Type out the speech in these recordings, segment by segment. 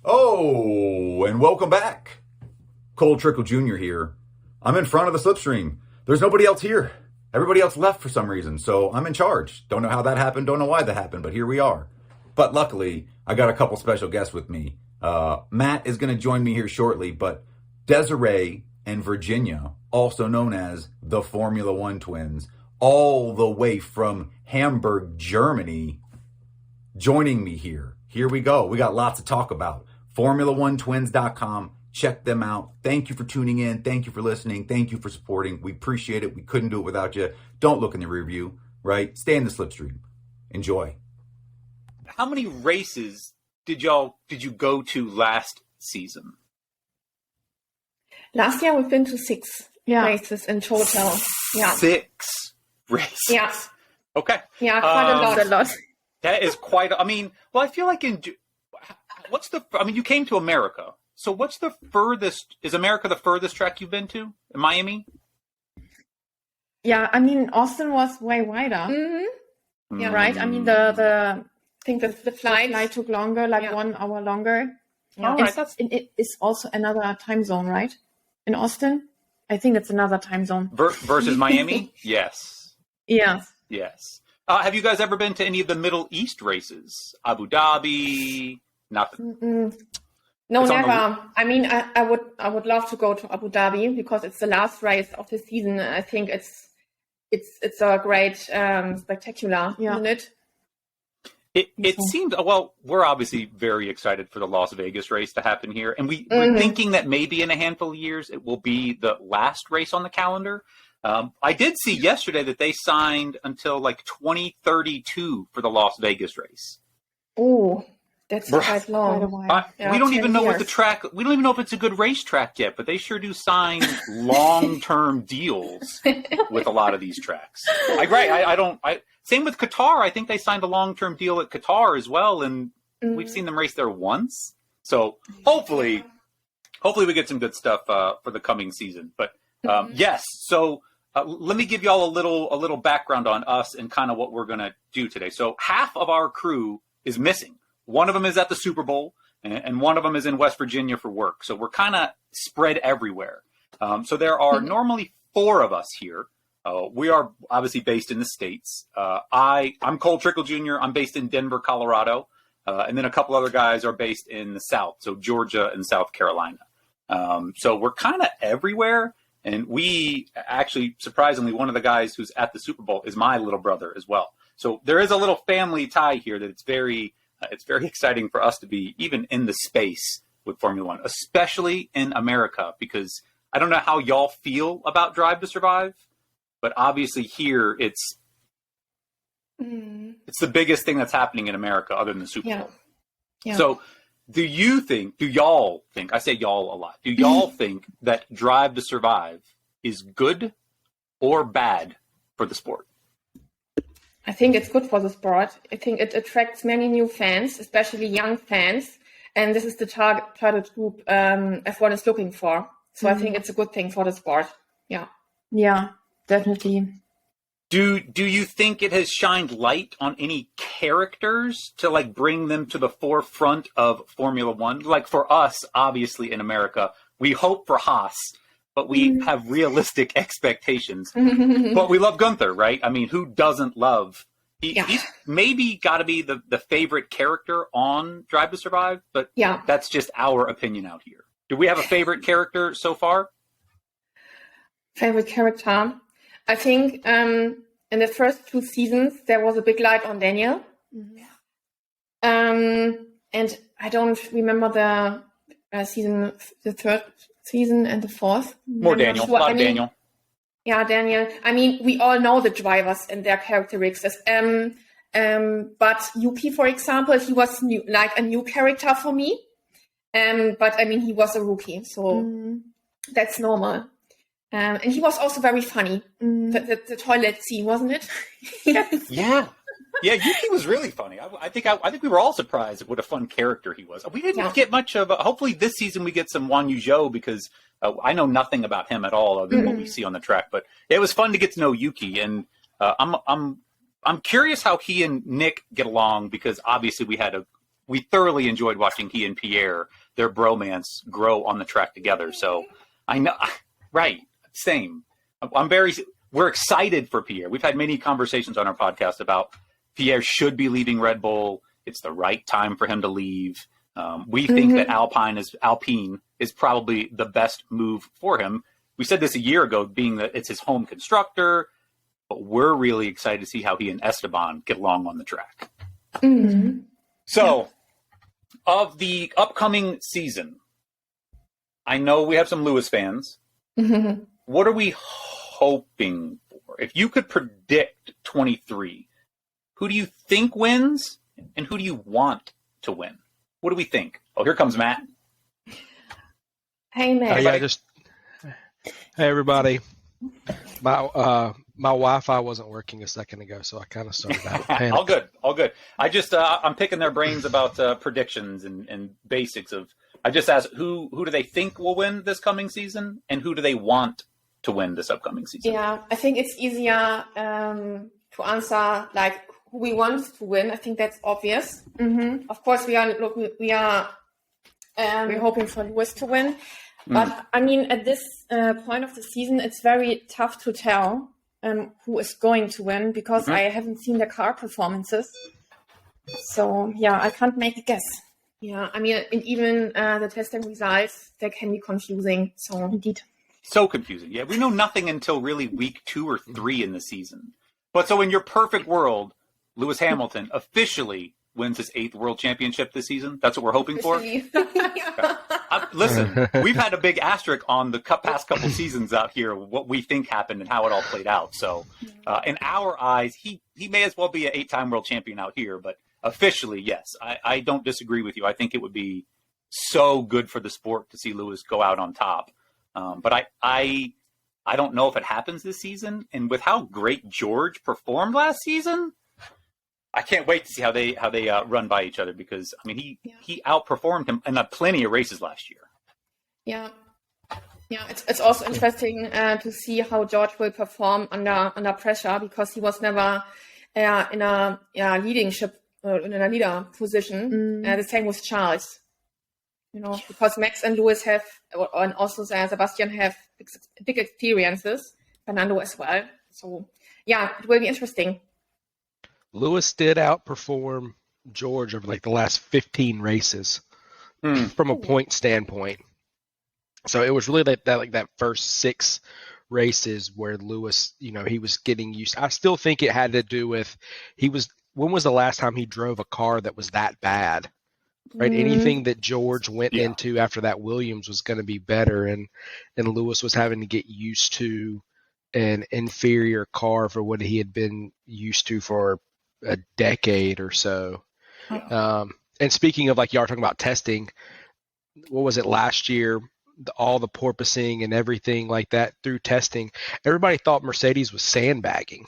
Oh, and welcome back. Cole Trickle Jr. here. I'm in front of the Slipstream. There's nobody else here. Everybody else left for some reason, so I'm in charge. Don't know how that happened, don't know why that happened, but here we are. But luckily, I got a couple special guests with me. Matt is going to join me here shortly, but Desiree and Virginia, also known as the Formula One twins, all the way from Hamburg, Germany, joining me here. Here we go. We got lots to talk about. Formula1twins.com. Check them out. Thank you for tuning in. Thank you for listening. Thank you for supporting. We appreciate it. We couldn't do it without you. Don't look in the review, right? Stay in the Slipstream. Enjoy. How many races did you go to last season? Last year we've been to 6 races in total. Yeah. 6 races. Yeah. Okay. Yeah, quite a lot. That is quite. I feel like you came to America. So what's the furthest? Is America the furthest track you've been to? In Miami? Yeah, Austin was way wider. Mm-hmm. Yeah, right. I think the flight took longer, 1 hour longer. Yeah. All right, it is also another time zone, right? In Austin, I think it's another time zone. Versus Miami? Yes. Yeah. Yes. Have you guys ever been to any of the Middle East races? Abu Dhabi? Nothing. Mm-mm. No, never. I would love to go to Abu Dhabi because it's the last race of the season. I think it's a great spectacular, isn't it? It seems, we're obviously very excited for the Las Vegas race to happen here. And we're thinking that maybe in a handful of years, it will be the last race on the calendar. I did see yesterday that they signed until 2032 for the Las Vegas race. Oh, that's quite long. We don't even know what the track. We don't even know if it's a good racetrack yet. But they sure do sign long-term deals with a lot of these tracks. Same with Qatar. I think they signed a long-term deal at Qatar as well, and we've seen them race there once. So hopefully we get some good stuff for the coming season. But yes, so. Let me give you all a little background on us and kind of what we're going to do today. So half of our crew is missing. One of them is at the Super Bowl, and one of them is in West Virginia for work. So we're kind of spread everywhere. So there are normally 4 of us here. We are obviously based in the States. I'm Cole Trickle Jr. I'm based in Denver, Colorado. And then a couple other guys are based in the South, so Georgia and South Carolina. So we're kind of everywhere. And we actually, surprisingly, one of the guys who's at the Super Bowl is my little brother as well. So there is a little family tie here that it's very exciting for us to be even in the space with Formula One, especially in America, because I don't know how y'all feel about Drive to Survive, but obviously here it's the biggest thing that's happening in America other than the Super Bowl. Yeah. So do y'all think, I say y'all a lot, do y'all think that Drive to Survive is good or bad for the sport? I think it's good for the sport. I think it attracts many new fans, especially young fans. And this is the target group F1 is looking for. So I think it's a good thing for the sport. Yeah. Yeah, definitely. Do you think it has shined light on any characters to bring them to the forefront of Formula One? For us, obviously in America, we hope for Haas, but we have realistic expectations. But we love Gunther, right? Who doesn't love? He's maybe got to be the favorite character on Drive to Survive, but that's just our opinion out here. Do we have a favorite character so far? Favorite character? I think in the first 2 seasons, there was a big light on Daniel. And I don't remember the third season and the 4th. More Daniel, sure. Daniel. Yeah, Daniel. We all know the drivers and their characteristics. But Yuki, for example, he was a new character for me. But he was a rookie, so that's normal. And he was also very funny. The toilet scene, wasn't it? Yeah, Yuki was really funny. I think we were all surprised at what a fun character he was. We didn't get much of. Hopefully, this season we get some Wang Yuzhou because I know nothing about him at all other than what we see on the track. But it was fun to get to know Yuki, and I'm curious how he and Nick get along because obviously we had a we thoroughly enjoyed watching he and Pierre, their bromance, grow on the track together. So I know, right? Same. We're excited for Pierre. We've had many conversations on our podcast about Pierre should be leaving Red Bull. It's the right time for him to leave. We think that Alpine is probably the best move for him. We said this a year ago, being that it's his home constructor, but we're really excited to see how he and Esteban get along on the track. Mm-hmm. So, of the upcoming season, I know we have some Lewis fans. Mm-hmm. What are we hoping for? If you could predict 23, who do you think wins and who do you want to win? What do we think? Oh, here comes Matt. Hey, Matt. Hey, everybody. My Wi-Fi wasn't working a second ago, so I kind of started out. All good. I just I'm picking their brains about predictions and basics of. I just asked who do they think will win this coming season, and who do they want to win this upcoming season? Yeah, I think it's easier to answer like who we want to win. I think that's obvious. Mm-hmm. Of course, we're hoping for Lewis to win. But I mean, at this point of the season, it's very tough to tell who is going to win because I haven't seen the car performances. So yeah, I can't make a guess. Yeah, I mean, and even the testing results, they can be confusing. So Indeed. So confusing. Yeah, we know nothing until really week 2 or 3 in the season. But so in your perfect world, Lewis Hamilton officially wins his 8th world championship this season. That's what we're hoping for. Listen, we've had a big asterisk on the past couple seasons out here, what we think happened and how it all played out. So in our eyes, he may as well be an 8-time world champion out here. But officially, yes, I don't disagree with you. I think it would be so good for the sport to see Lewis go out on top. But I don't know if it happens this season. And with how great George performed last season, I can't wait to see how they run by each other because I mean he outperformed him in plenty of races last year. yeah. It's also interesting to see how George will perform under pressure because he was never in a leader position. The same with Charles. You know, because Max and Lewis have, and also Sebastian have big experiences. Fernando as well. So yeah, it will be interesting. Lewis did outperform George over like the last 15 races from a point standpoint. So it was really that first 6 races where Lewis, he was getting used. I still think it had to do with when was the last time he drove a car that was that bad? Right? Anything that George went into after that Williams was going to be better and Lewis was having to get used to an inferior car for what he had been used to for a decade or so. And speaking of, like, y'all are talking about testing, what was it last year? All the porpoising and everything like that through testing, everybody thought Mercedes was sandbagging.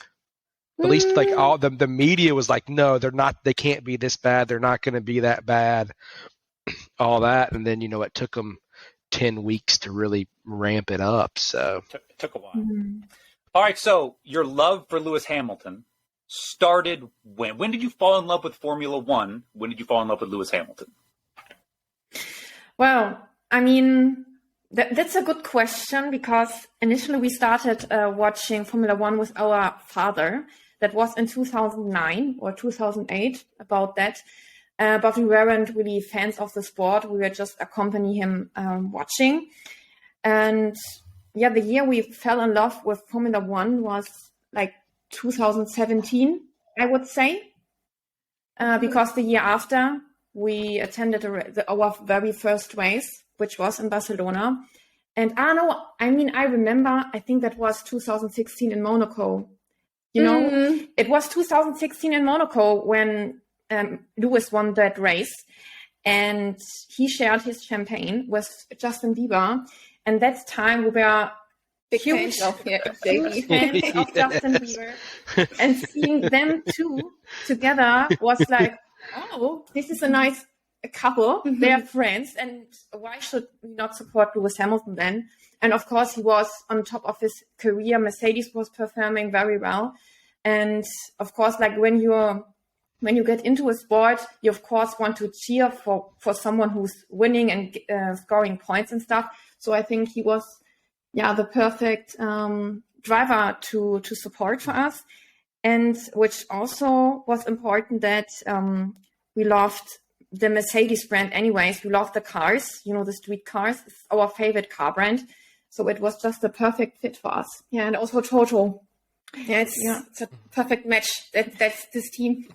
At least like all the media was like, no, they're not, they can't be this bad. They're not going to be that bad, all that. And then, it took them 10 weeks to really ramp it up. So it took a while. All right. So your love for Lewis Hamilton started when did you fall in love with Formula One? When did you fall in love with Lewis Hamilton? Well, I mean, that's a good question because initially we started watching Formula One with our father. That was in 2009 or 2008, about that. But we weren't really fans of the sport. We were just accompanying him watching. And yeah, the year we fell in love with Formula One was like 2017, I would say. Because the year after, we attended our very first race, which was in Barcelona. And I remember, I think that was 2016 in Monaco. It was 2016 in Monaco when Lewis won that race. And he shared his champagne with Justin Bieber. And that time we were huge fans of Justin Bieber. And seeing them two together was like, oh, this is a nice couple. They're friends. And why should we not support Lewis Hamilton then? And of course, he was on top of his career. Mercedes was performing very well. And of course, like when you're when you get into a sport, you of course want to cheer for someone who's winning and scoring points and stuff. So I think he was, the perfect driver to support for us. And which also was important that we loved the Mercedes brand anyways. We love the cars, the street cars. It's our favorite car brand. So it was just the perfect fit for us. Yeah, and also Toto. Yeah, it's a perfect match. That's this team.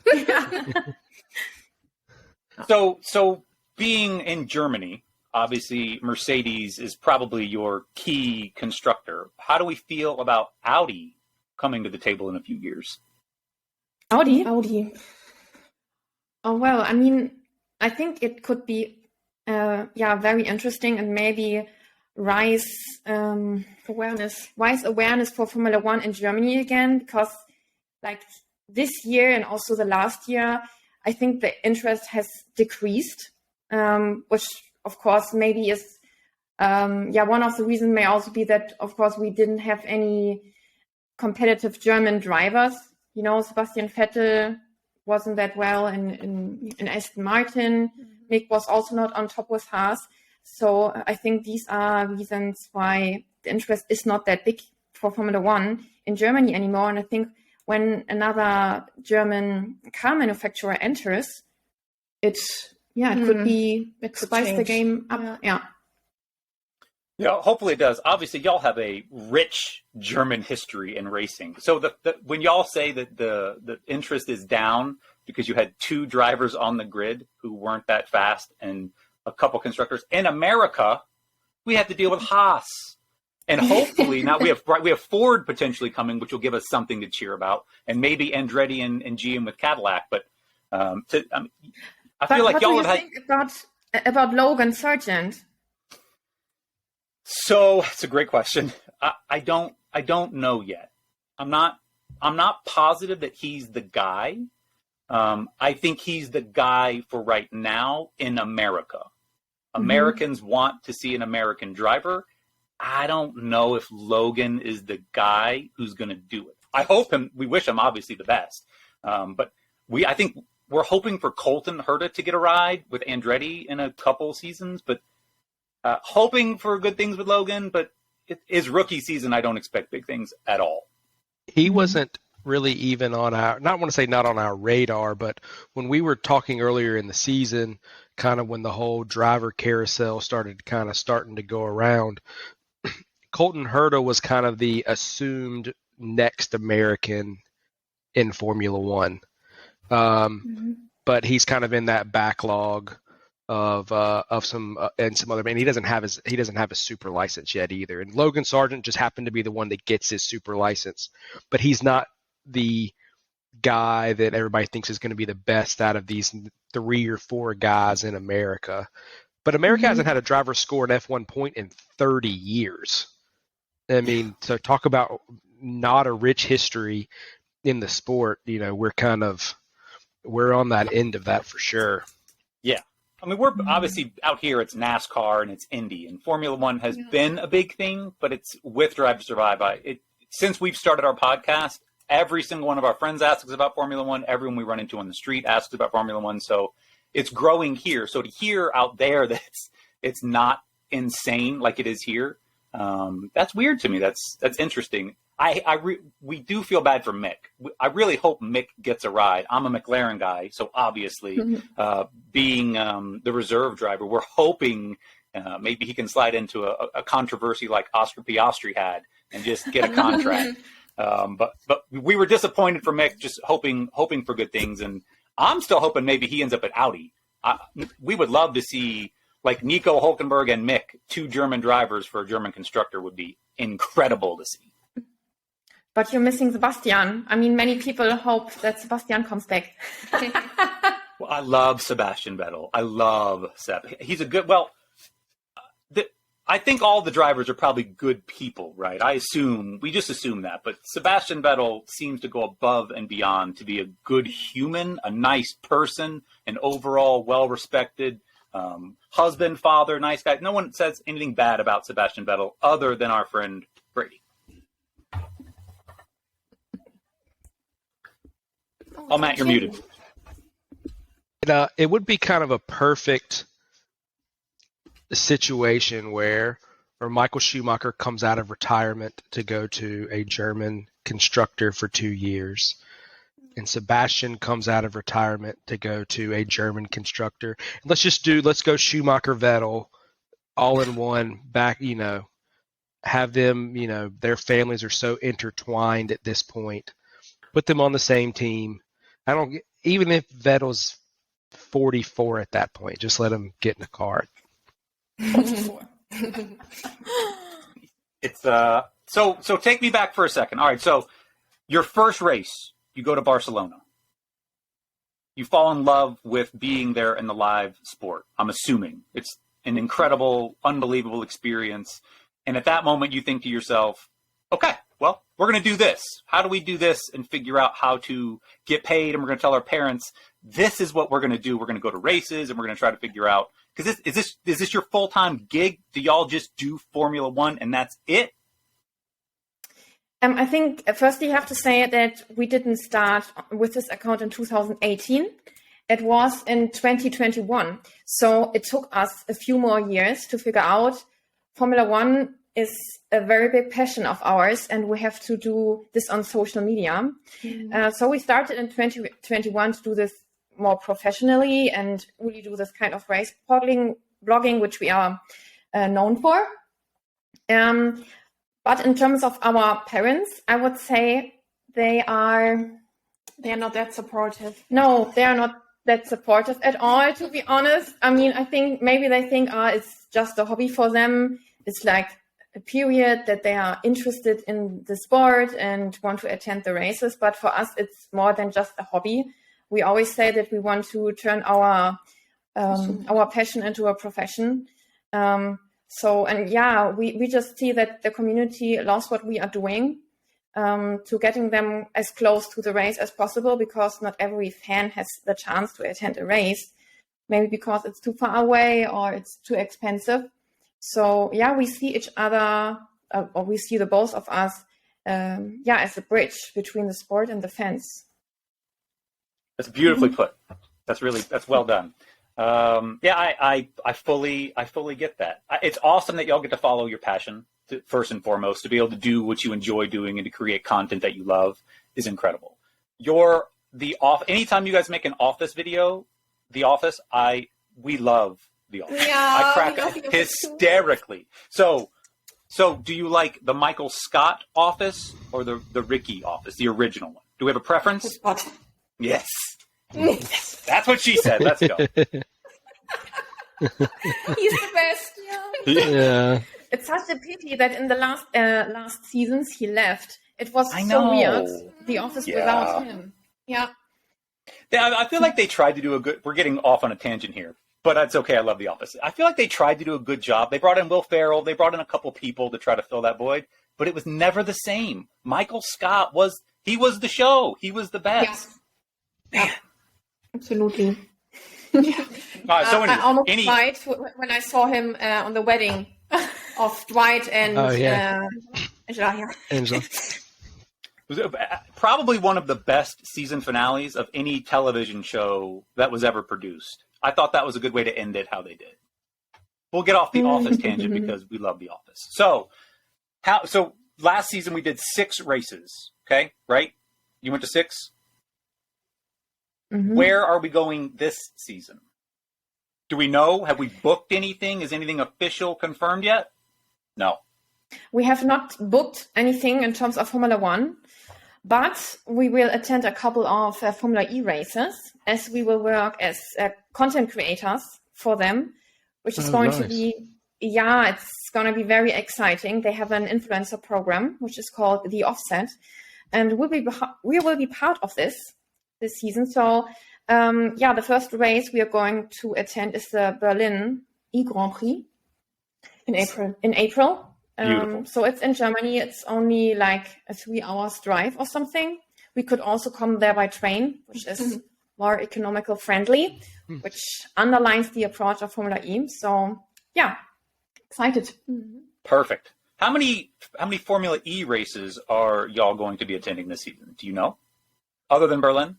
So being in Germany, obviously Mercedes is probably your key constructor. How do we feel about Audi coming to the table in a few years? Audi? Oh, well, I mean, I think it could be, very interesting and maybe rise awareness for Formula One in Germany again, because like this year and also the last year, I think the interest has decreased, which of course maybe is, one of the reasons may also be that of course we didn't have any competitive German drivers. Sebastian Vettel wasn't that well in Aston Martin. Mick was also not on top with Haas. So I think these are reasons why the interest is not that big for Formula One in Germany anymore. And I think when another German car manufacturer enters, it could be, it could spice the game up. Yeah, hopefully it does. Obviously, y'all have a rich German history in racing. So when y'all say that the interest is down because you had 2 drivers on the grid who weren't that fast and a couple constructors in America, we have to deal with Haas, and hopefully now we have Ford potentially coming, which will give us something to cheer about, and maybe Andretti and GM with Cadillac. But I feel like y'all have had. Think about Logan Sargent? So it's a great question. I don't know yet. I'm not positive that he's the guy. I think he's the guy for right now in America. Americans want to see an American driver. I don't know if Logan is the guy who's going to do it. I hope him. We wish him obviously the best. But I think we're hoping for Colton Herta to get a ride with Andretti in a couple seasons, but hoping for good things with Logan. But his rookie season, I don't expect big things at all. He wasn't really even on our, not want to say not on our radar, but when we were talking earlier in the season, kind of when the whole driver carousel starting to go around, Colton Herta was kind of the assumed next American in Formula One. But he's kind of in that backlog of some and some other, and he doesn't have his super license yet either. And Logan Sargent just happened to be the one that gets his super license, but he's not the guy that everybody thinks is going to be the best out of these 3 or 4 guys in America. But America hasn't had a driver score an F1 point in 30 years. I mean, so talk about not a rich history in the sport. We're on that end of that for sure. Yeah. I mean, we're obviously out here, it's NASCAR and it's Indy, and Formula One has been a big thing, but it's with Drive to Survive. Since we've started our podcast, every single one of our friends asks us about Formula One. Everyone we run into on the street asks about Formula One. So it's growing here. So to hear out there that it's not insane like it is here, that's weird to me. That's interesting. We do feel bad for Mick. I really hope Mick gets a ride. I'm a McLaren guy, so obviously being the reserve driver, we're hoping maybe he can slide into a controversy like Oscar Piastri had and just get a contract. But we were disappointed for Mick, just hoping for good things, and I'm still hoping maybe he ends up at Audi. We would love to see like Nico Hulkenberg and Mick, 2 German drivers for a German constructor would be incredible to see. But you're missing Sebastian. I mean, many people hope that Sebastian comes back. Well, I love Sebastian Vettel. I love Seb. He's a good. Well, I think all the drivers are probably good people, right? We just assume that. But Sebastian Vettel seems to go above and beyond to be a good human, a nice person, an overall well-respected husband, father, nice guy. No one says anything bad about Sebastian Vettel other than our friend Brady. Oh, Matt, you're muted. It would be kind of a perfect situation where Michael Schumacher comes out of retirement to go to a German constructor for 2 years, and Sebastian comes out of retirement to go to a German constructor. Let's go Schumacher Vettel all in one back, have them, their families are so intertwined at this point. Put them on the same team. Even if Vettel's 44 at that point, just let him get in a car. 44. It's so take me back for a second. All right, so your first race, you go to Barcelona. You fall in love with being there in the live sport. I'm assuming it's an incredible, unbelievable experience. And at that moment, you think to yourself, okay, well, we're going to do this. How do we do this and figure out how to get paid? And we're going to tell our parents, this is what we're going to do. We're going to go to races and we're going to try to figure out, because is this your full-time gig? Do y'all just do Formula One and that's it? I think firstly you have to say that we didn't start with this account in 2018. It was in 2021. So it took us a few more years to figure out Formula One is a very big passion of ours, and we have to do this on social media. So we started in 2021 to do this more professionally and really do this kind of race blogging, which we are known for. But in terms of our parents, I would say they're not that supportive. No, they are not that supportive at all, to be honest. I mean, I think maybe they think it's just a hobby for them. It's like a period that they are interested in the sport and want to attend the races. But for us, it's more than just a hobby. We always say that we want to turn our passion into a profession. We just see that the community loves what we are doing, to getting them as close to the race as possible, because not every fan has the chance to attend a race, maybe because it's too far away or it's too expensive. So we see each other, or we see the both of us, as a bridge between the sport and the fans. That's beautifully put. That's well done. I fully get that. It's awesome that y'all get to follow your passion first and foremost. To be able to do what you enjoy doing and to create content that you love is incredible. Anytime you guys make an Office video, The Office, we love The Office. Yeah, I crack hysterically. So do you like the Michael Scott Office or the Ricky Office, the original one? Do we have a preference? Scott. Yes. That's what she said. Let's go. He's the best. Yeah. It's such a pity that in the last seasons he left. It was I so know. weird, The Office without him. Yeah. I feel like they tried to do we're getting off on a tangent here, but that's okay. I love The Office. I feel like they tried to do a good job. They brought in Will Ferrell. They brought in a couple people to try to fill that void, but it was never the same. Michael Scott was the show. He was the best. Yeah. Absolutely. I almost cried when I saw him on the wedding of Dwight and Angela. It was probably one of the best season finales of any television show that was ever produced. I thought that was a good way to end it, how they did. We'll get off the Office tangent because we love The Office. So last season we did 6 races, okay? Right? You went to 6? Mm-hmm. Where are we going this season? Do we know? Have we booked anything? Is anything official confirmed yet? No. We have not booked anything in terms of Formula One, but we will attend a couple of Formula E races, as we will work as content creators for them, which is going to be, it's going to be very exciting. They have an influencer program, which is called The Offset, and we will be part of this season. So, the first race we are going to attend is the Berlin E-Grand Prix in April. So it's in Germany. It's only like a 3 hours drive or something. We could also come there by train, which is more economical friendly, which underlines the approach of Formula E. So excited. Perfect. How many Formula E races are y'all going to be attending this season? Do you know? Other than Berlin?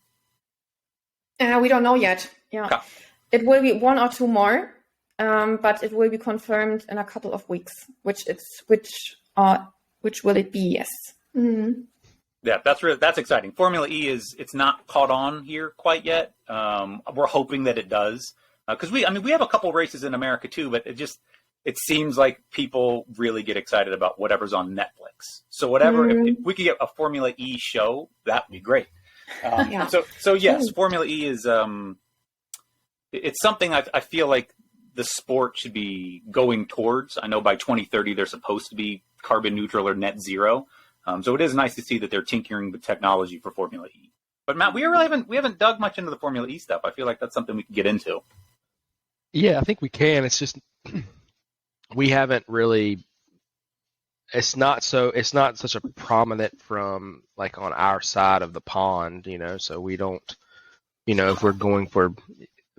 We don't know yet. Yeah. Okay. It will be 1 or 2 more, but it will be confirmed in a couple of weeks. Which will it be? Yes. Mm-hmm. Yeah, that's exciting. Formula E it's not caught on here quite yet. We're hoping that it does, because we have a couple races in America too, but it seems like people really get excited about whatever's on Netflix. So whatever, if we could get a Formula E show, that would be great. Yeah. So yes, Formula E is it's something I feel like the sport should be going towards. I know by 2030 they're supposed to be carbon neutral or net zero. So it is nice to see that they're tinkering with technology for Formula E. But Matt, we haven't dug much into the Formula E stuff. I feel like that's something we can get into. Yeah, I think we can. It's just we haven't really. It's not such a prominent from like on our side of the pond, So we don't, if we're going for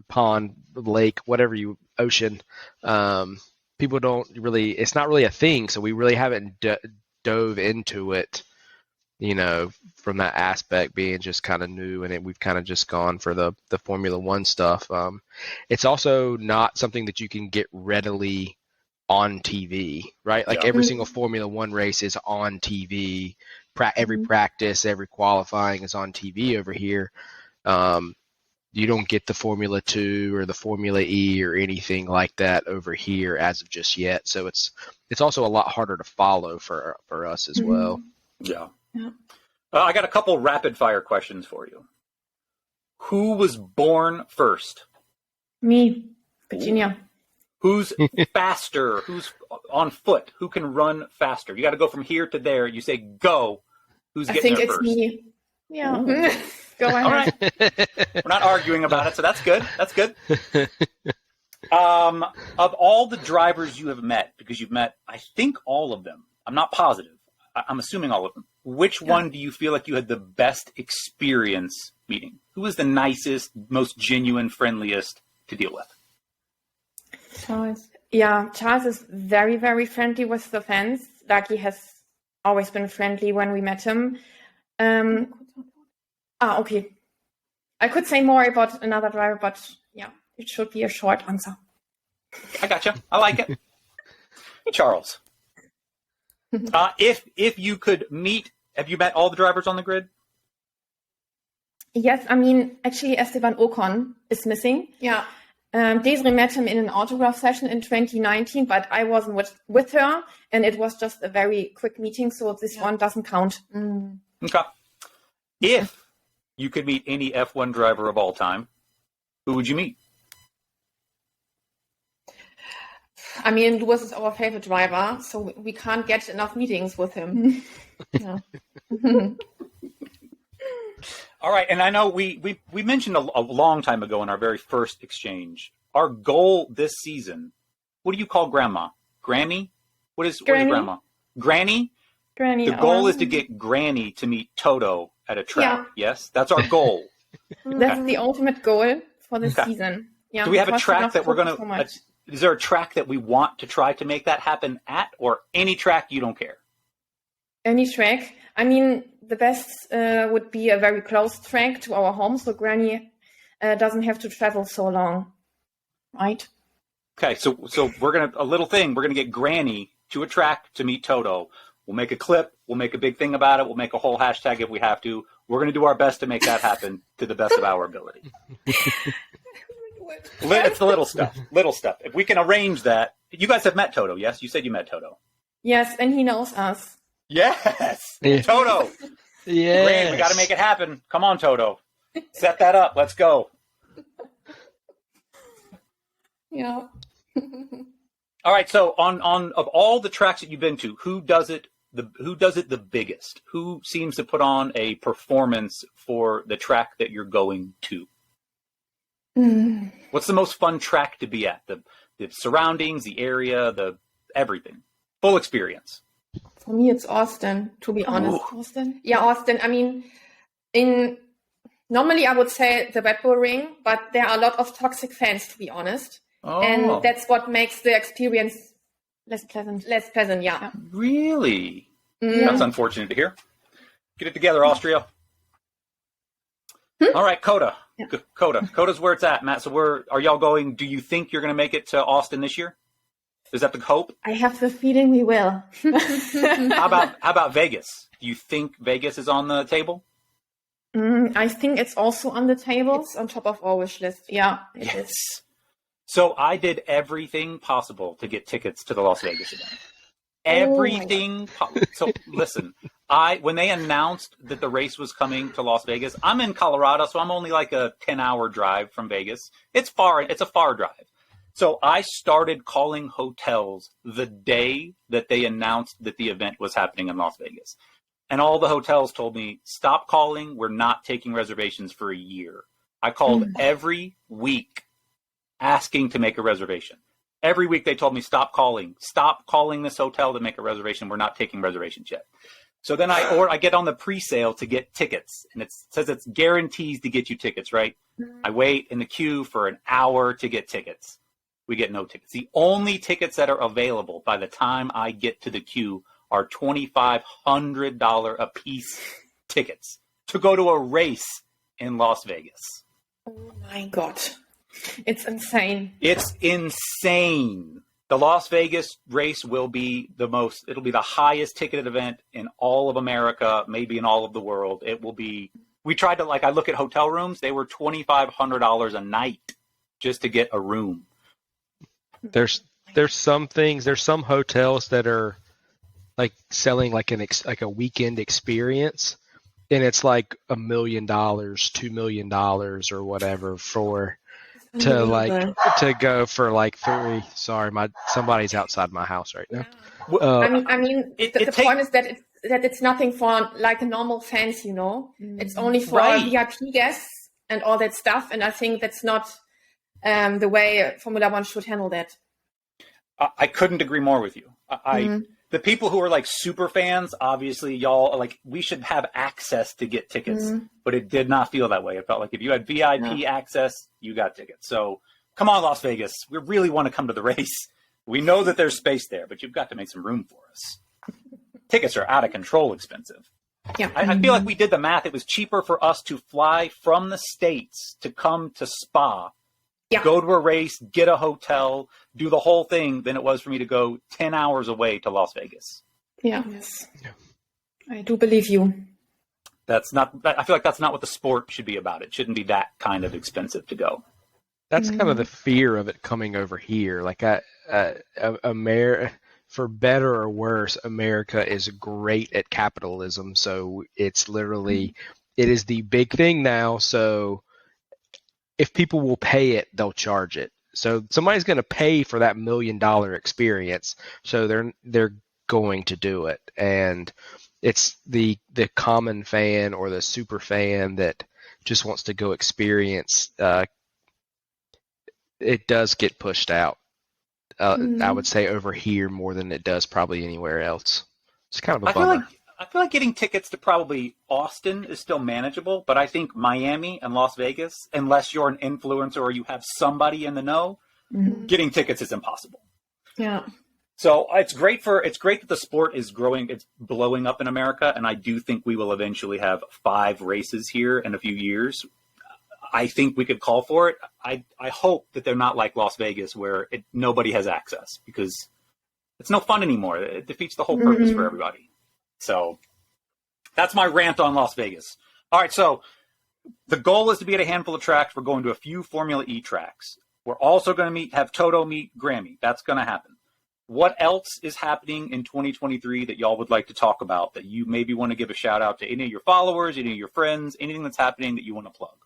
pond, lake, whatever ocean, people don't really. It's not really a thing, so we really haven't dove into it, from that aspect being just kind of new, and we've kind of just gone for the Formula One stuff. It's also not something that you can get readily on TV, right? Like every single Formula One race is on TV. Every practice, every qualifying is on TV over here. You don't get the Formula 2 or the Formula E or anything like that over here as of just yet. So it's also a lot harder to follow for us as well. Yeah. I got a couple rapid fire questions for you. Who was born first? Me, Virginia. Who's faster? Who's on foot? Who can run faster? You got to go from here to there. You say go. Who's getting there first? I think it's me. Yeah. Go ahead. All right. We're not arguing about it, so that's good. That's good. Of all the drivers you have met, because you've met, I think, all of them. I'm not positive. I'm assuming all of them. Which one do you feel like you had the best experience meeting? Who was the nicest, most genuine, friendliest to deal with? Charles. Yeah, Charles is very, very friendly with the fans. Like he has always been friendly when we met him. Okay. I could say more about another driver, but yeah, it should be a short answer. I gotcha. I like it. Hey, Charles. If you could meet, have you met all the drivers on the grid? Yes, actually Esteban Ocon is missing. Yeah. Desiree met him in an autograph session in 2019, but I wasn't with her, and it was just a very quick meeting, so this one doesn't count. Okay. If you could meet any F1 driver of all time, who would you meet? Lewis is our favorite driver, so we can't get enough meetings with him. Yeah. All right, and I know we mentioned a long time ago in our very first exchange, our goal this season, what do you call Grandma? Grammy? What is Grandma? Granny? Granny. The goal is to get Granny to meet Toto at a track. Yeah. Yes? That's our goal. That's the ultimate goal for this season. Yeah. Do we have a track that we're going to... Is there a track that we want to try to make that happen at, or any track you don't care? Any track. The best would be a very close track to our home, so Granny doesn't have to travel so long, right? Okay, so we're gonna get Granny to a track to meet Toto. We'll make a clip. We'll make a big thing about it. We'll make a whole hashtag if we have to. We're gonna do our best to make that happen to the best of our ability. It's the little stuff. Little stuff. If we can arrange that. You guys have met Toto, yes? You said you met Toto. Yes, and he knows us. Yes! Yeah. Toto! Yeah. Great, we got to make it happen. Come on, Toto. Set that up. Let's go. Yeah. All right, so on of all the tracks that you've been to, who does it the biggest? Who seems to put on a performance for the track that you're going to? What's the most fun track to be at? The surroundings, the area, the everything. Full experience. For me, it's Austin, to be honest. Ooh. Austin? Yeah, Austin. Normally I would say the Red Bull Ring, but there are a lot of toxic fans, to be honest. Oh. And that's what makes the experience less pleasant, yeah. Really? That's unfortunate to hear. Get it together, Austria. All right, Coda. Yeah. Coda's where it's at, Matt. So are y'all going? Do you think you're going to make it to Austin this year? Is that the hope? I have the feeling we will. How about Vegas? Do you think Vegas is on the table? I think it's also on the table. It's on top of our wish list. Yeah, it Yes. is. So I did everything possible to get tickets to the Las Vegas event. Everything. So listen, when they announced that the race was coming to Las Vegas, I'm in Colorado, so I'm only like a 10-hour drive from Vegas. It's far. It's a far drive. So I started calling hotels the day that they announced that the event was happening in Las Vegas. And all the hotels told me, stop calling. We're not taking reservations for a year. I called every week asking to make a reservation. Every week they told me, stop calling this hotel to make a reservation. We're not taking reservations yet. So then I get on the pre-sale to get tickets, and it says it's guarantees to get you tickets, right? I wait in the queue for an hour to get tickets. We get no tickets. The only tickets that are available by the time I get to the queue are $2,500 a piece tickets to go to a race in Las Vegas. Oh my God. It's insane. It's insane. The Las Vegas race will be it'll be the highest ticketed event in all of America, maybe in all of the world. It will be, we tried to, I look at hotel rooms, they were $2,500 a night just to get a room. There's some hotels that are like selling like a weekend experience, and it's like $1 million, $2 million or whatever to go for like three. Sorry, somebody's outside my house right now. I mean, the point is that it's nothing for like a normal fans, you know. It's only for VIP guests and all that stuff, and I think that's not the way Formula One should handle that. I couldn't agree more with you. The people who are like super fans, obviously, y'all are like, we should have access to get tickets, but it did not feel that way. It felt like if you had VIP access, you got tickets. So come on, Las Vegas. We really want to come to the race. We know that there's space there, but you've got to make some room for us. Tickets are out of control expensive. Yeah. I feel like we did the math. It was cheaper for us to fly from the States to come to Spa, go to a race, get a hotel, do the whole thing than it was for me to go 10 hours away to Las Vegas. Yeah. Yes. I do believe you. I feel like that's not what the sport should be about. It shouldn't be that kind of expensive to go. That's kind of the fear of it coming over here. Like America, for better or worse, America is great at capitalism. So it's literally, it is the big thing now. So if people will pay it, they'll charge it. So somebody's going to pay for that $1 million experience. So they're going to do it. And it's the common fan or the super fan that just wants to go experience. It does get pushed out. I would say over here more than it does probably anywhere else. It's kind of a bummer. I feel like getting tickets to probably Austin is still manageable, but I think Miami and Las Vegas, unless you're an influencer or you have somebody in the know, getting tickets is impossible. Yeah. So it's great that the sport is growing, it's blowing up in America, and I do think we will eventually have 5 races here in a few years. I think we could call for it. I hope that they're not like Las Vegas where nobody has access, because it's no fun anymore. It defeats the whole purpose for everybody. So that's my rant on Las Vegas. All right, so the goal is to be at a handful of tracks. We're going to a few Formula E tracks. We're also going to have Toto meet Grammy. That's going to happen. What else is happening in 2023 that y'all would like to talk about, that you maybe want to give a shout out to any of your followers, any of your friends, anything that's happening that you want to plug?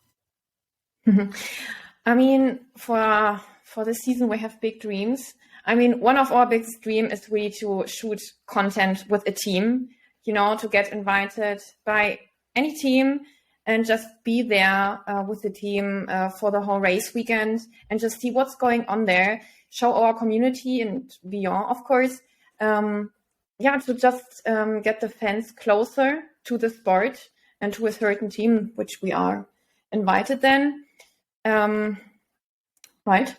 I mean, for this season, we have big dreams. I mean, one of our biggest dreams is really to shoot content with a team, you know, to get invited by any team and just be there with the team for the whole race weekend and just see what's going on there, show our community and beyond, of course. To just get the fans closer to the sport and to a certain team, which we are invited then. Right?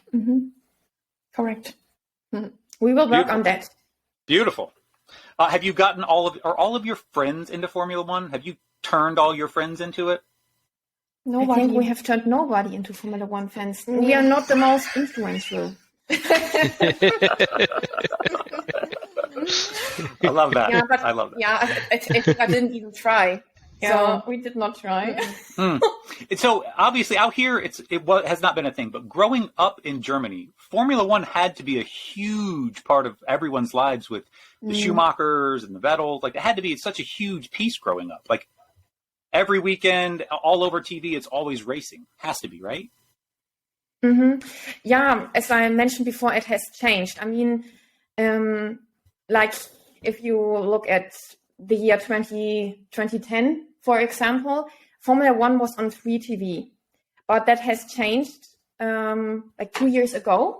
Correct. We will work on that. Beautiful. Have you gotten all of your friends into Formula One? Have you turned all your friends into it? Nobody. I think we have turned nobody into Formula One fans. We are not the most influential. I love that. Yeah, but I love that. yeah, I didn't even try. So we did not try. So obviously out here, has not been a thing. But growing up in Germany, Formula One had to be a huge part of everyone's lives with the Schumachers and the Vettels. Like it had to be such a huge piece growing up. Like every weekend, all over TV, it's always racing. Has to be, right? Mm-hmm. Yeah, as I mentioned before, it has changed. I mean, like if you look at the year 2010, for example, Formula One was on free TV, but that has changed like 2 years ago.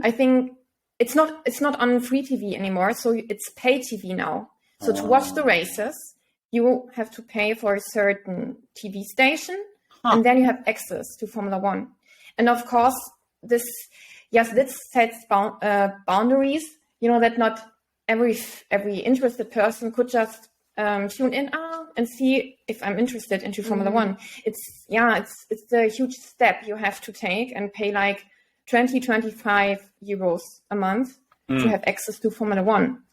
I think it's not on free TV anymore, so it's pay TV now. So to watch the races, you have to pay for a certain TV station, and then you have access to Formula One. And of course, this sets boundaries. You know that not every interested person could just tune in and see if I'm interested into Formula One. It's a huge step you have to take and pay like 25 euros a month to have access to Formula One.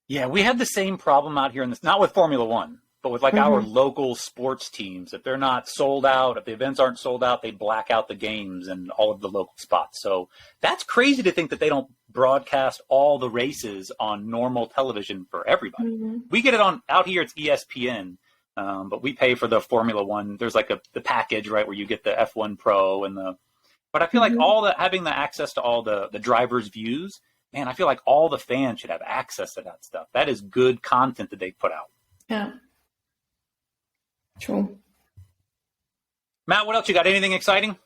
Yeah, we had the same problem out here not with Formula One, but with like our local sports teams. If they're not sold out, if the events aren't sold out, they black out the games and all of the local spots. So that's crazy to think that they don't broadcast all the races on normal television for everybody. We get it out here, it's ESPN, but we pay for the Formula One. There's like the package, right, where you get the F1 Pro but I feel like having the access to all the drivers' views, man, I feel like all the fans should have access to that stuff. That is good content that they put out. Yeah. True. Matt, what else you got? Anything exciting?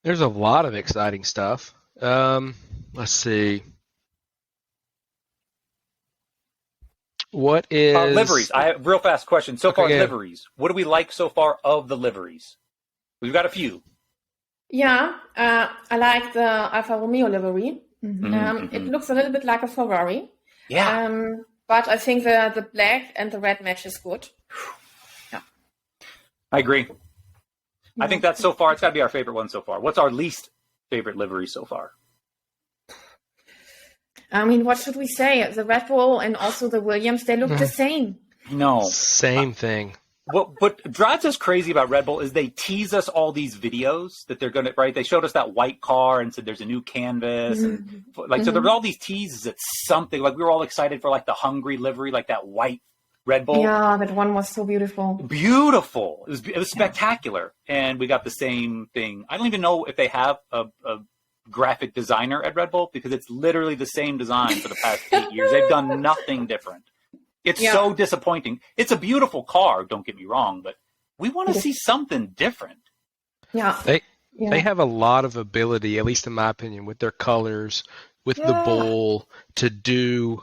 There's a lot of exciting stuff. Let's see. What is liveries? I have real fast question. So far, liveries. What do we like so far of the liveries? We've got a few. Yeah, I like the Alfa Romeo livery. It looks a little bit like a Ferrari. Yeah. But I think the black and the red match is good. Yeah. I agree. I think that's so far, it's got to be our favorite one so far. What's our least favorite livery so far? I mean, what should we say? The Red Bull and also the Williams, they look the same. No. Same thing. What drives us crazy about Red Bull is they tease us all these videos that they're going to, right? They showed us that white car and said there's a new canvas. And like, so there were all these teases that something, like we were all excited for like the Hungary livery, like that white Red Bull. Yeah, that one was so beautiful. Beautiful. It was spectacular. And we got the same thing. I don't even know if they have a graphic designer at Red Bull because it's literally the same design for the past 8 years. They've done nothing different. It's so disappointing. It's a beautiful car, don't get me wrong, but we want to see something different. Yeah. They have a lot of ability, at least in my opinion, with their colors, with the bull, to do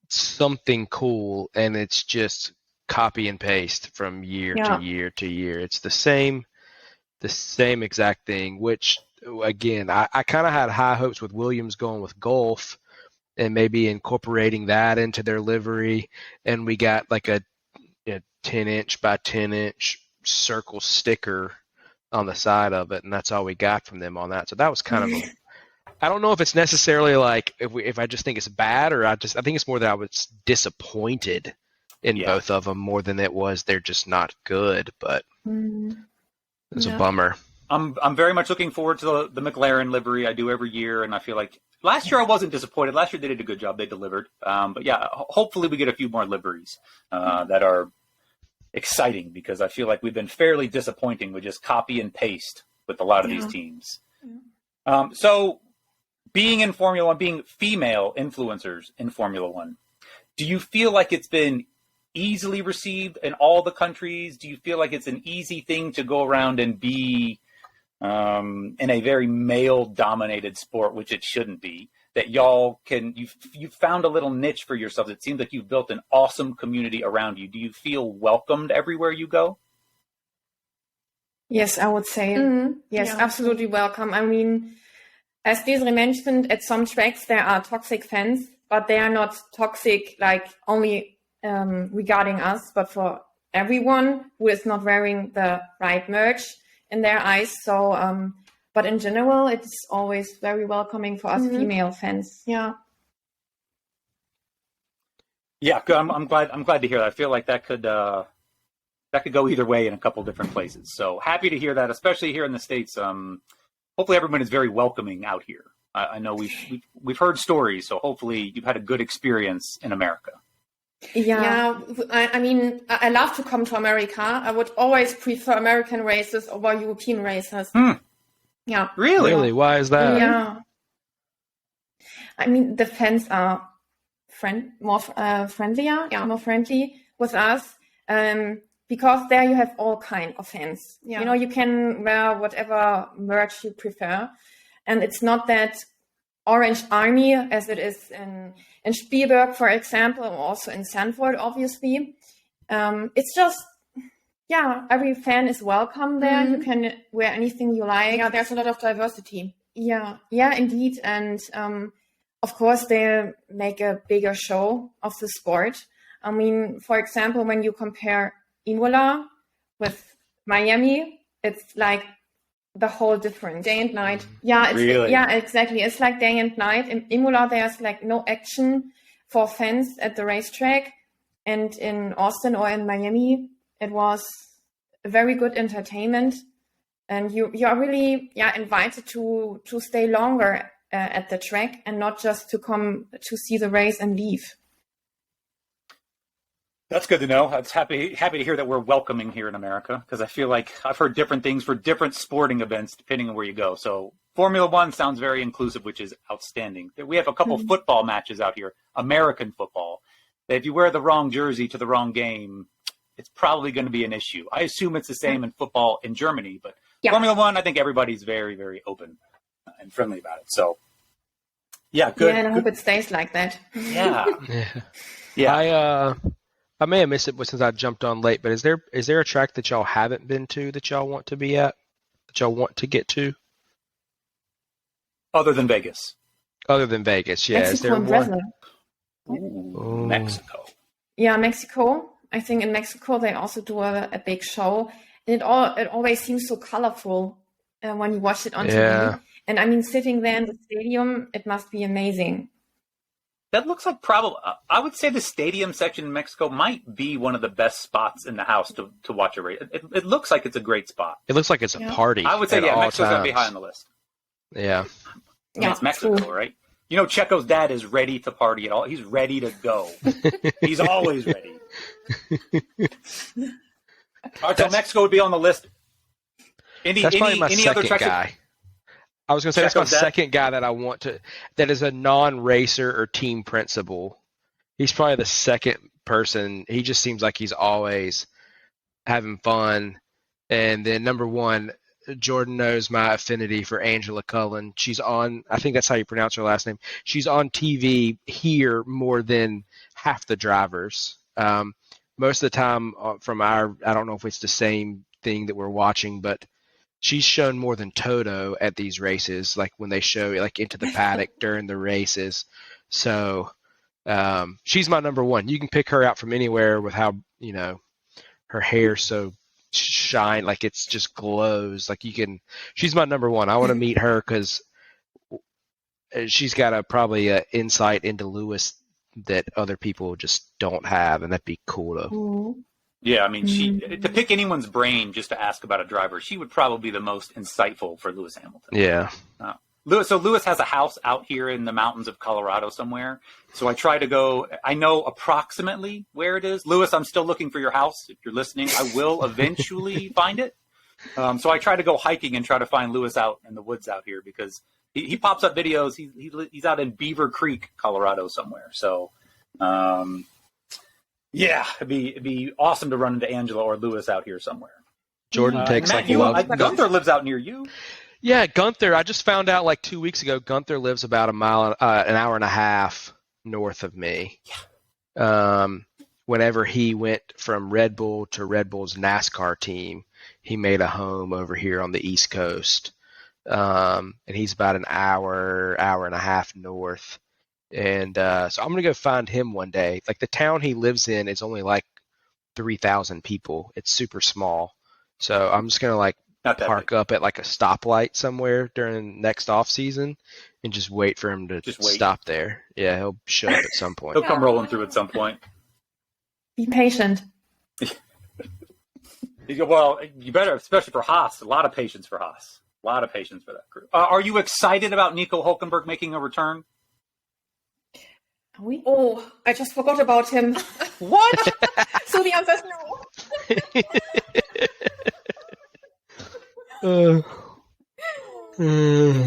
something cool, and it's just copy and paste from year to year to year. It's the same exact thing, which, again, I kind of had high hopes with Williams going with Gulf and maybe incorporating that into their livery, and we got like a 10-inch by 10-inch circle sticker on the side of it, and that's all we got from them on that. So that was kind of I don't know if it's necessarily like if I just think it's bad, or I think it's more that I was disappointed in both of them more than it was they're just not good, but it was a bummer. I'm very much looking forward to the McLaren livery. I do every year, and I feel like last year I wasn't disappointed. Last year they did a good job. They delivered. But yeah, hopefully we get a few more liveries that are exciting, because I feel like we've been fairly disappointing with just copy and paste with a lot of these teams. So being in Formula One, being female influencers in Formula One, do you feel like it's been easily received in all the countries? Do you feel like it's an easy thing to go around and be in a very male-dominated sport, which it shouldn't be, that y'all you've found a little niche for yourselves? It seems like you've built an awesome community around you. Do you feel welcomed everywhere you go? Yes, I would say yes, absolutely welcome. I mean, as Desiree mentioned, at some tracks there are toxic fans, but they are not toxic like only regarding us, but for everyone who is not wearing the right merch in their eyes. So, but in general, it's always very welcoming for us female fans. Yeah. Yeah, good. I'm glad to hear that. I feel like that could go either way in a couple different places. So happy to hear that, especially here in the States. Hopefully everyone is very welcoming out here. I know we've heard stories, so hopefully you've had a good experience in America. Yeah. I mean, I love to come to America. I would always prefer American races over European races. Yeah. Really? Why is that? Yeah. I mean, the fans are more friendly with us. Because there you have all kind of fans. Yeah. You know, you can wear whatever merch you prefer. And it's not that Orange Army as it is in Spielberg, for example, or also in Sanford, obviously. It's just, every fan is welcome there. You can wear anything you like. Yeah, there's a lot of diversity. Yeah, indeed. And of course, they make a bigger show of the sport. I mean, for example, when you compare Imola with Miami, it's like the whole difference. Day and night. Yeah, Really? Yeah, exactly. It's like day and night. In Imola, there's like no action for fans at the racetrack. And in Austin or in Miami, it was a very good entertainment. And you are really invited to stay longer at the track and not just to come to see the race and leave. That's good to know. I'm happy to hear that we're welcoming here in America, because I feel like I've heard different things for different sporting events depending on where you go. So Formula One sounds very inclusive, which is outstanding. We have a couple football matches out here, American football, that if you wear the wrong jersey to the wrong game, it's probably going to be an issue. I assume it's the same in football in Germany, but Formula One, I think everybody's very, very open and friendly about it. So, yeah, good. Yeah, and I hope it stays like that. Yeah. I may have missed it since I jumped on late, but is there a track that y'all haven't been to that y'all want to be at, that y'all want to get to? Other than Vegas. Other than Vegas, yeah. Mexico is there and one? Brazil. Ooh, Mexico. Yeah, Mexico. I think in Mexico they also do a big show. And it always seems so colorful when you watch it on TV. And I mean, sitting there in the stadium, it must be amazing. That looks like probably, I would say the stadium section in Mexico might be one of the best spots in the house to watch a race. It looks like it's a great spot. It looks like it's a party. I would say, Mexico's going to be high on the list. Yeah. I mean, it's Mexico, true. Right? You know, Checo's dad is ready to party at all. He's ready to go. He's always ready. All right, so Mexico would be on the list. That's probably my second guy. I was going to say, that's my second guy that I want to, that is a non-racer or team principal. He's probably the second person. He just seems like he's always having fun. And then number one, Jordan knows my affinity for Angela Cullen. She's on, I think that's how you pronounce her last name. She's on TV here more than half the drivers. Most of the time I don't know if it's the same thing that we're watching, but she's shown more than Toto at these races, like when they show like into the paddock during the races. So she's my number one. You can pick her out from anywhere with how, her hair so shine, like it's just glows. Like she's my number one. I want to meet her because she's got probably an insight into Lewis that other people just don't have, and that'd be cool to. Yeah, I mean, to pick anyone's brain just to ask about a driver, she would probably be the most insightful for Lewis Hamilton. Yeah. Lewis has a house out here in the mountains of Colorado somewhere. So I try to go, I know approximately where it is. Lewis, I'm still looking for your house. If you're listening, I will eventually find it. So I try to go hiking and try to find Lewis out in the woods out here because he pops up videos. He's out in Beaver Creek, Colorado somewhere. So, yeah, it'd be awesome to run into Angela or Lewis out here somewhere. Jordan takes Matt, love. Gunther lives out near you. Yeah, Gunther. I just found out like 2 weeks ago. Gunther lives about an hour and a half north of me. Yeah. Whenever he went from Red Bull to Red Bull's NASCAR team, he made a home over here on the East Coast, and he's about an hour and a half north. And so I'm gonna go find him one day. Like the town he lives in is only like 3,000 people. It's super small. So I'm just going to like park up at like a stoplight somewhere during next off season and just wait for him to stop there. Yeah, he'll show up at some point. He'll come rolling through at some point. Be patient. Well, you better, especially for Haas. A lot of patience for Haas. A lot of patience for that crew. Are you excited about Nico Hülkenberg making a return? Are we? Oh, I just forgot about him. What? So the answer is no.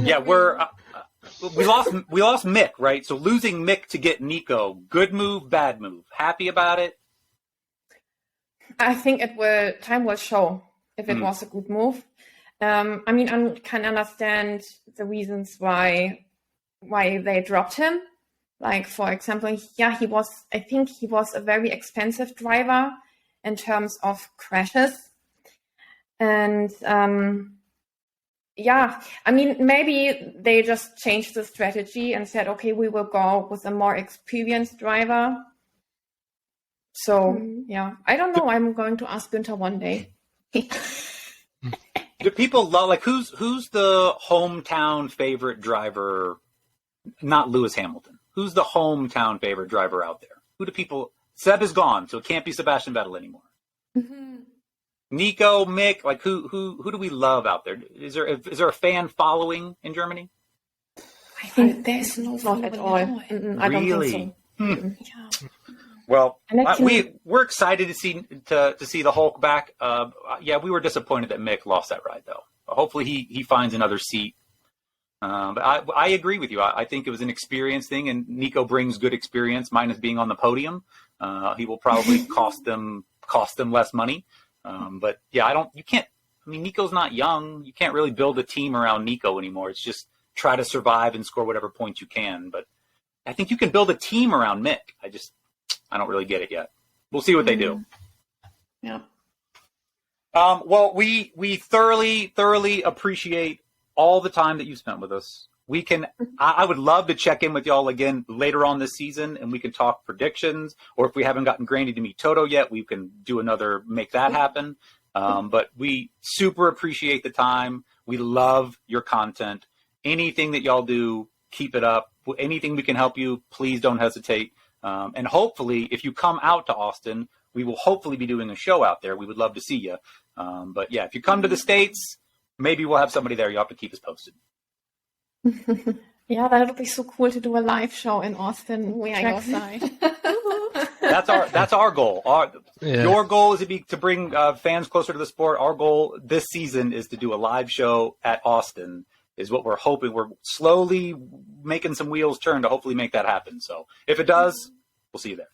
Yeah, we lost Mick, right? So losing Mick to get Nico, good move, bad move. Happy about it? I think time will show if it was a good move. I mean, I can understand the reasons why they dropped him. Like, for example, I think he was a very expensive driver in terms of crashes. And, I mean, maybe they just changed the strategy and said, okay, we will go with a more experienced driver. So, I don't know. I'm going to ask Günther one day. Do people love, like, who's the hometown favorite driver? Not Lewis Hamilton. Who's the hometown favorite driver out there? Who do people? Seb is gone, so it can't be Sebastian Vettel anymore. Mm-hmm. Nico, Mick, like who do we love out there? Is there a fan following in Germany? I think there's not at all. Really? I don't think so. Yeah. Well, we're excited to see the Hulk back. We were disappointed that Mick lost that ride, though. Hopefully he finds another seat. But I agree with you. I think it was an experience thing, and Nico brings good experience, minus being on the podium. He will probably cost them less money. But yeah, Nico's not young. You can't really build a team around Nico anymore. It's just try to survive and score whatever points you can. But I think you can build a team around Mick. I don't really get it yet. We'll see what they do. Yeah. Well, we thoroughly appreciate all the time that you spent with us. I would love to check in with y'all again later on this season, and we can talk predictions, or if we haven't gotten Grandy to meet Toto yet, we can make that happen. But we super appreciate the time. We love your content. Anything that y'all do, keep it up. Anything we can help you, please don't hesitate. And hopefully, if you come out to Austin, we will hopefully be doing a show out there. We would love to see you. But yeah, if you come to the States, maybe we'll have somebody there. You'll have to keep us posted. Yeah, that would be so cool to do a live show in Austin. Trackside. That's our goal. Your goal is to bring fans closer to the sport. Our goal this season is to do a live show at Austin. Is what we're hoping. We're slowly making some wheels turn to hopefully make that happen. So if it does, we'll see you there.